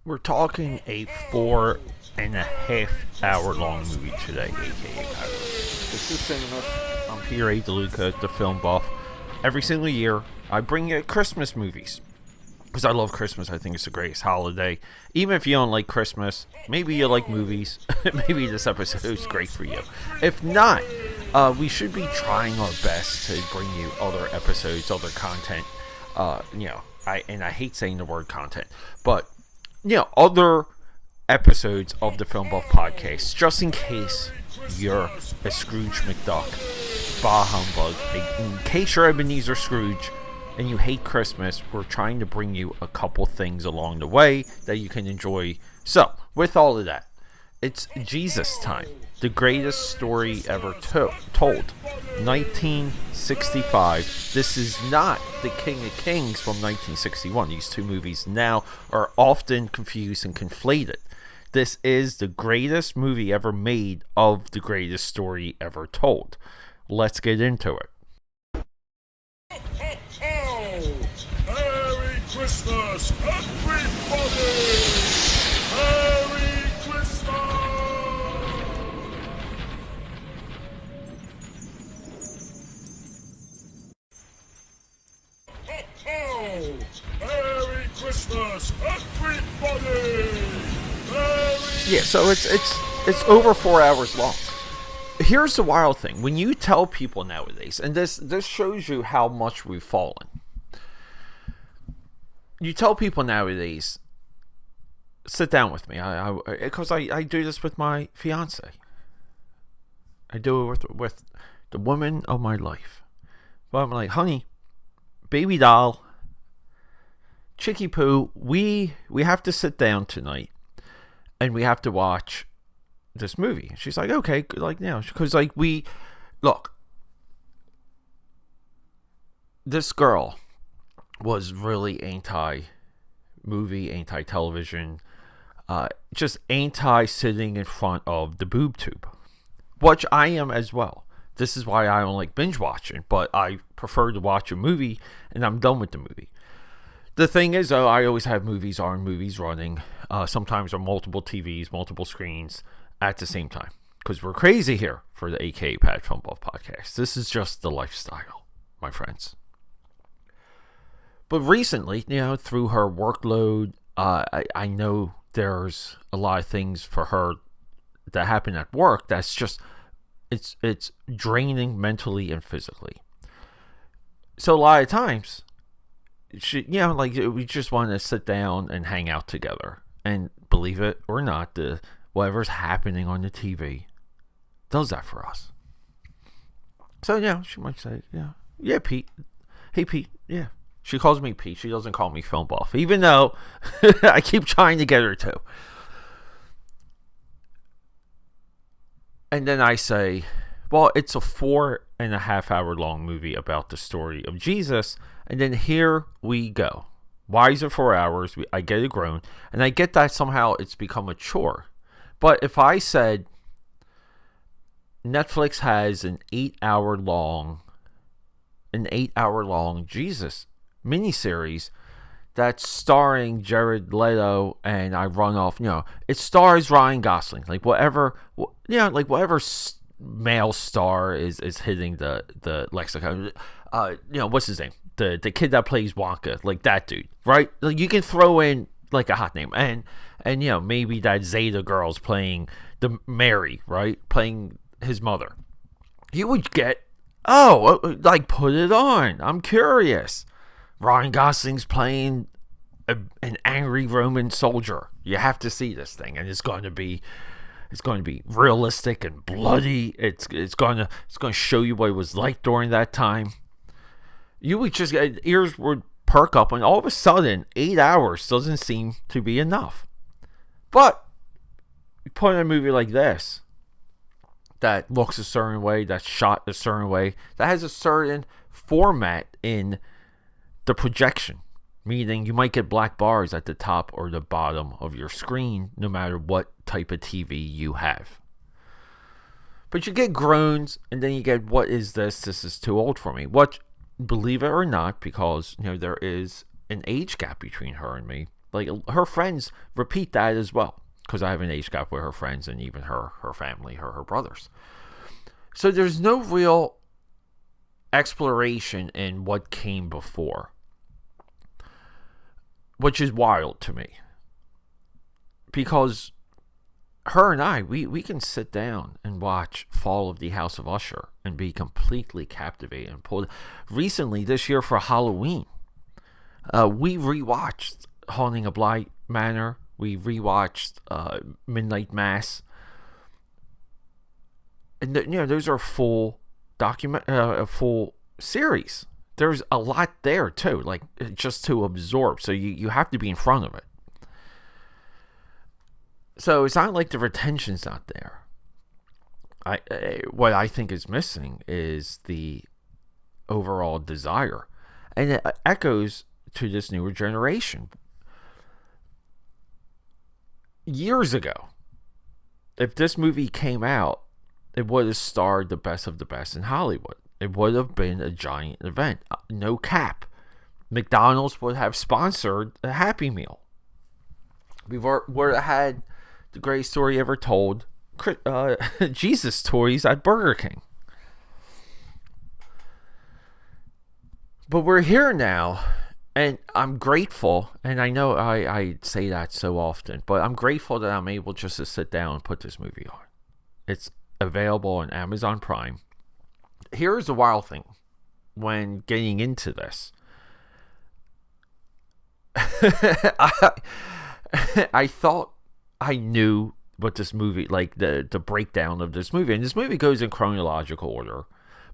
We're talking a 4.5 hour long movie today, AKAPAD. This is Cinemas. I'm Peter A. DeLuca, the film buff. Every single year, I bring you Christmas movies. Because I love Christmas. I think it's the greatest holiday. Even if you don't like Christmas, maybe you like movies. Maybe this episode is great for you. If not, we should be trying our best to bring you other episodes, other content. I hate saying the word content, but other episodes of the Film Buff podcast, just in case you're a Scrooge McDuck, bah humbug. In case you're Ebenezer Scrooge and you hate Christmas, we're trying to bring you a couple things along the way that you can enjoy. So, with all of that, it's Jesus time. The greatest story ever told. 1965. This is not The King of Kings from 1961. These two movies now are often confused and conflated. This is the greatest movie ever made of the greatest story ever told. Let's get into it. Merry Christmas, everybody! Merry Christmas! Merry Christmas, everybody! Yeah, so it's over 4 hours long. Here's the wild thing: when you tell people nowadays, and this shows you how much we've fallen. You tell people nowadays, sit down with me, because I do this with my fiance. I do it with the woman of my life. But I'm like, honey, baby doll, Chicky Poo, we have to sit down tonight, and we have to watch this movie. She's like, okay, because look, this girl was really anti-movie, anti-television, just anti-sitting in front of the boob tube, which I am as well. This is why I don't like binge watching, but I prefer to watch a movie and I'm done with the movie. The thing is, though, I always have movies running. Sometimes on multiple TVs, multiple screens at the same time, because we're crazy here for the AKAPAD Film Buff podcast. This is just the lifestyle, my friends. But recently, through her workload, I know there's a lot of things for her that happen at work that's just, it's draining mentally and physically. So a lot of times, we just want to sit down and hang out together. And believe it or not, whatever's happening on the TV does that for us. So, she might say, yeah, Pete. Hey, Pete, yeah. She calls me Pete. She doesn't call me Film Buff, even though I keep trying to get her to. And then I say, well, it's a 4.5 hour long movie about the story of Jesus. And then here we go. Why is it 4 hours? I get it grown. And I get that somehow it's become a chore. But if I said Netflix has an 8 hour long Jesus miniseries that's starring Jared Leto, and I run off, it stars Ryan Gosling, whatever male star is hitting the lexicon. What's his name? The kid that plays Wonka, like that dude, right? Like, you can throw in like a hot name, and maybe that Zeta girl's playing the Mary, right? Playing his mother. You would get, put it on. I'm curious. Ryan Gosling's playing an angry Roman soldier. You have to see this thing, and it's going to be realistic and bloody. It's going to show you what it was like during that time. You would just, ears would perk up, and all of a sudden 8 hours doesn't seem to be enough. But you put in a movie like this that looks a certain way, that's shot a certain way, that has a certain format in the projection, meaning you might get black bars at the top or the bottom of your screen no matter what type of TV you have. But you get groans, and then you get, what is this? This is too old for me. What, believe it or not, because there is an age gap between her and me, Like, her friends repeat that as well, because I have an age gap with her friends and even her family, her brothers. So there's no real exploration in what came before, which is wild to me. Because her and I, we can sit down and watch Fall of the House of Usher and be completely captivated and pulled. Recently, this year for Halloween, we rewatched Haunting of Bly Manor. We rewatched Midnight Mass. And those are full full series. There's a lot there too, like, just to absorb. So you have to be in front of it. So it's not like the retention's not there. What I think is missing is the overall desire, and it echoes to this newer generation. Years ago, if this movie came out, it would have starred the best of the best in Hollywood. It would have been a giant event. No cap. McDonald's would have sponsored a Happy Meal. We would have had the greatest story ever told, Jesus toys at Burger King. But we're here now, and I'm grateful, and I know I say that so often, but I'm grateful that I'm able just to sit down and put this movie on. It's available on Amazon Prime. Here's the wild thing when getting into this. I thought I knew what this movie, like the breakdown of this movie, and this movie goes in chronological order,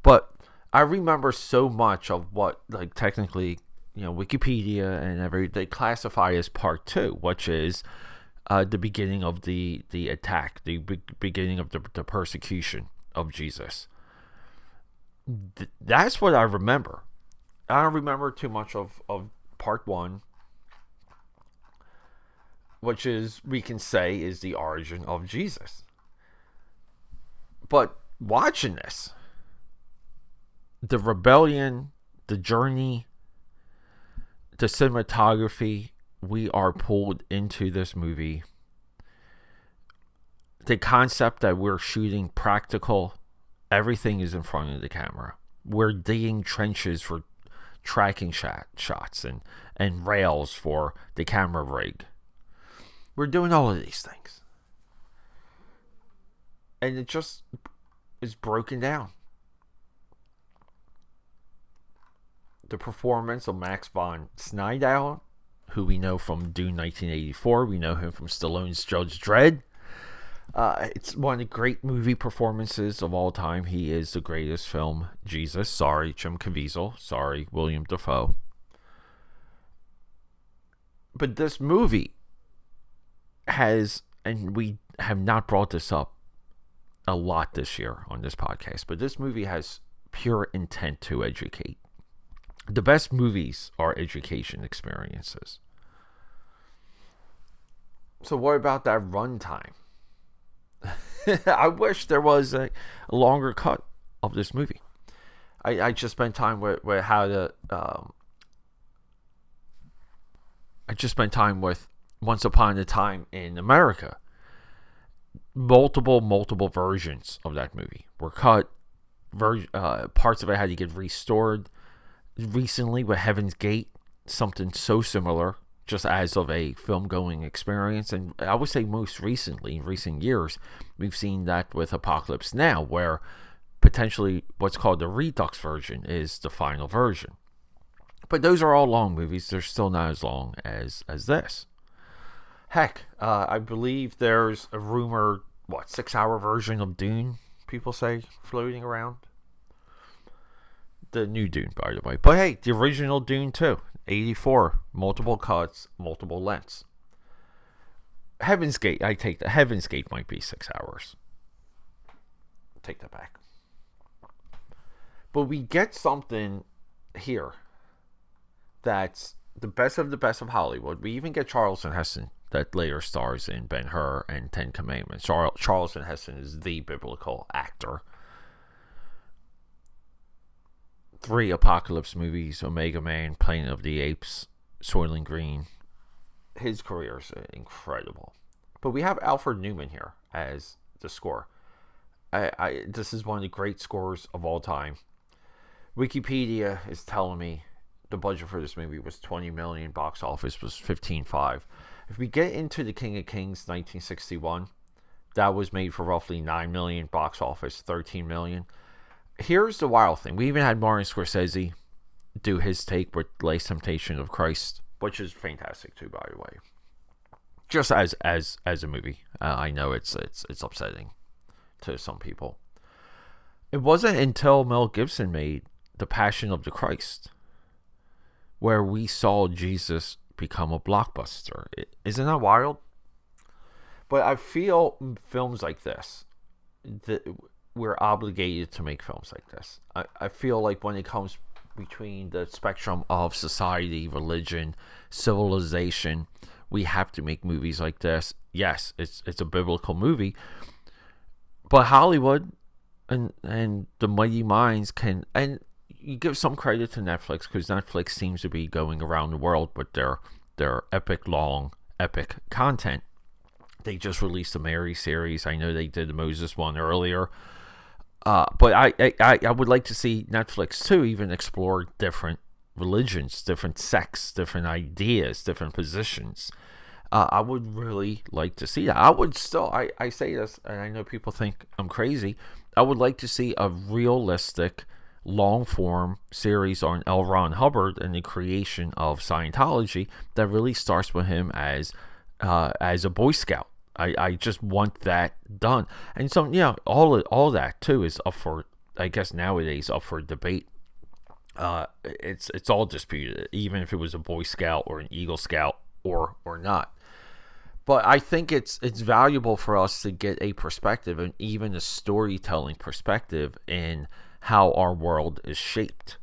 but I remember so much of what, like, technically, Wikipedia and they classify as part 2, which is the beginning of the attack, the beginning of the persecution of Jesus. That's what I remember. I don't remember too much of part 1, which is, we can say, is the origin of Jesus. But watching this, the rebellion, the journey, the cinematography, we are pulled into this movie. The concept that we're shooting practical, everything is in front of the camera. We're digging trenches for tracking shots and rails for the camera rig. We're doing all of these things. And it just is broken down. The performance of Max von Sydow, who we know from Dune 1984. We know him from Stallone's Judge Dredd. It's one of the great movie performances of all time. He is the greatest film. Jesus. Sorry, Jim Caviezel. Sorry, William Dafoe. But this movie has, and we have not brought this up a lot this year on this podcast, but this movie has pure intent to educate. The best movies are education experiences. So what about that runtime? I wish there was a longer cut of this movie. I just spent time with how to. I just spent time with Once Upon a Time in America. Multiple versions of that movie were cut. Parts of it had to get restored. Recently with Heaven's Gate, something so similar, just as of a film going experience. And I would say most recently, in recent years, we've seen that with Apocalypse Now, where potentially what's called the Redux version is the final version. But those are all long movies. They're still not as long as this. Heck, I believe there's a rumored 6-hour version of Dune, people say, floating around. The new Dune, by the way. But hey, the original Dune too. 84. Multiple cuts, multiple lengths. Heaven's Gate, I take that. Heaven's Gate might be 6 hours. Take that back. But we get something here that's the best of Hollywood. We even get Charlton Heston, that later stars in Ben-Hur and Ten Commandments. Charlton Heston is the biblical actor. 3 Apocalypse movies: Omega Man, Planet of the Apes, Soylent Green. his career is incredible. But we have Alfred Newman here as the score. This is one of the great scores of all time. Wikipedia is telling me the budget for this movie was $20 million, box office was $15.5. If we get into The King of Kings 1961, that was made for roughly $9 million, box office $13 million. Here's the wild thing. We even had Martin Scorsese do his take with Last Temptation of Christ, which is fantastic too, by the way. Just as a movie, I know it's upsetting to some people. It wasn't until Mel Gibson made The Passion of the Christ where we saw Jesus become a blockbuster. Isn't that wild? But I feel films like this, that we're obligated to make films like this. I feel like when it comes between the spectrum of society, religion, civilization, we have to make movies like this. Yes, it's a biblical movie, but Hollywood and the mighty minds can, and you give some credit to Netflix, because Netflix seems to be going around the world with their epic content. They just released the Mary series. I know they did the Moses one earlier. But I would like to see Netflix too even explore different religions, different sects, different ideas, different positions. I would really like to see that. I would still, I say this, and I know people think I'm crazy. I would like to see a realistic, long-form series on L. Ron Hubbard and the creation of Scientology that really starts with him as a Boy Scout. I just want that done. And so, all that too is up for, I guess nowadays, up for debate. It's all disputed, even if it was a Boy Scout or an Eagle Scout or not. But I think it's valuable for us to get a perspective, and even a storytelling perspective, in how our world is shaped.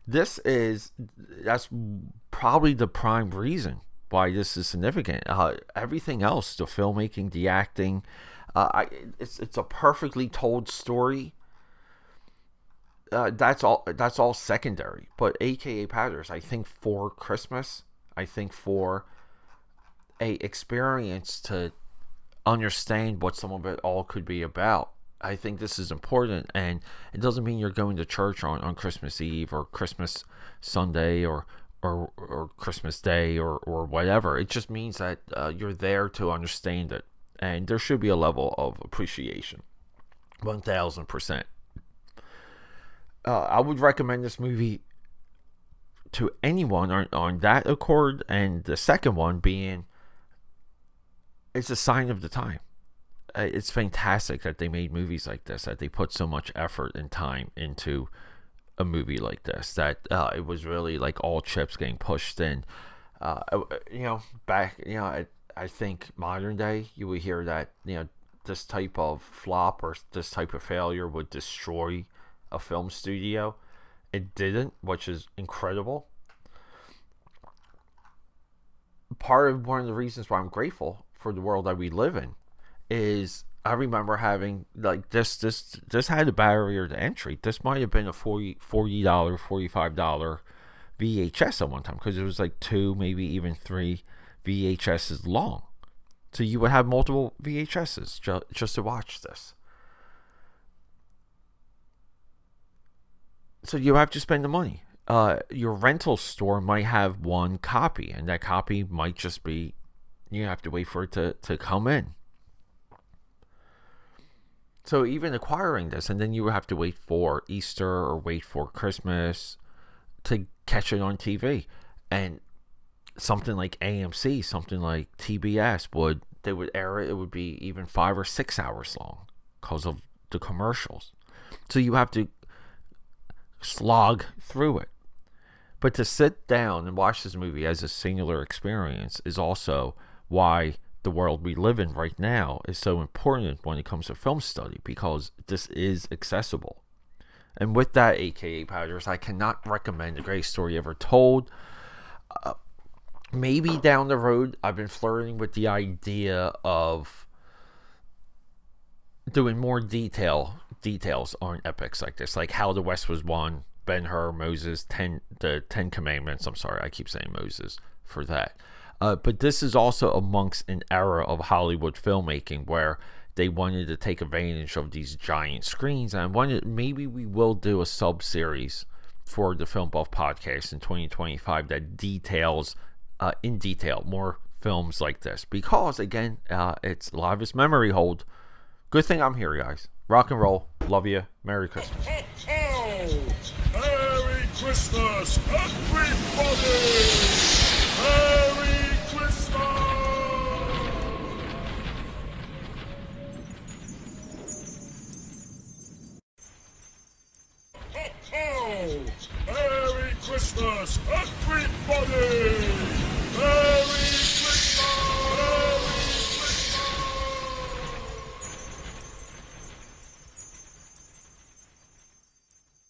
That's probably the prime reason why this is significant. Everything else, the filmmaking, the acting, it's a perfectly told story. That's all secondary. But AKAPADers, I think for Christmas, I think for a experience to understand what some of it all could be about, I think this is important. And it doesn't mean you're going to church on Christmas Eve or Christmas Sunday or Christmas Day or whatever. It just means that you're there to understand it, and there should be a level of appreciation. 1000%. I would recommend this movie to anyone on that accord, and the second one being, it's a sign of the time. It's fantastic that they made movies like this, that they put so much effort and time into a movie like this, that it was really like all chips getting pushed in. Back, I think modern day, you would hear that, this type of flop or this type of failure would destroy a film studio. It didn't, which is incredible. One of the reasons why I'm grateful for the world that we live in is, I remember having, like, this had a barrier to entry. This might have been a $40, $45 VHS at one time, because it was like 2, maybe even 3 VHSs long. So you would have multiple VHSs just to watch this. So you have to spend the money. Your rental store might have one copy, and that copy might just be, you have to wait for it to come in. So even acquiring this, and then you would have to wait for Easter or wait for Christmas to catch it on TV. And something like AMC, something like TBS would air it. It would be even 5 or 6 hours long because of the commercials. So you have to slog through it. But to sit down and watch this movie as a singular experience is also why the world we live in right now is so important when it comes to film study, because this is accessible. And with that, AKAPADers, I cannot recommend the greatest story ever told. Maybe down the road, I've been flirting with the idea of doing more details on epics like this, like How the West Was Won, Ben-Hur, Moses, the 10 Commandments. I'm sorry, I keep saying Moses for that. But this is also amongst an era of Hollywood filmmaking where they wanted to take advantage of these giant screens. And I wanted, maybe we will do a sub-series for the Film Buff podcast in 2025 that details, in detail, more films like this. Because, again, it's a lot of its memory hold. Good thing I'm here, guys. Rock and roll. Love you. Merry Christmas. Merry Christmas, everybody! Merry Christmas! Merry Christmas, everybody! Merry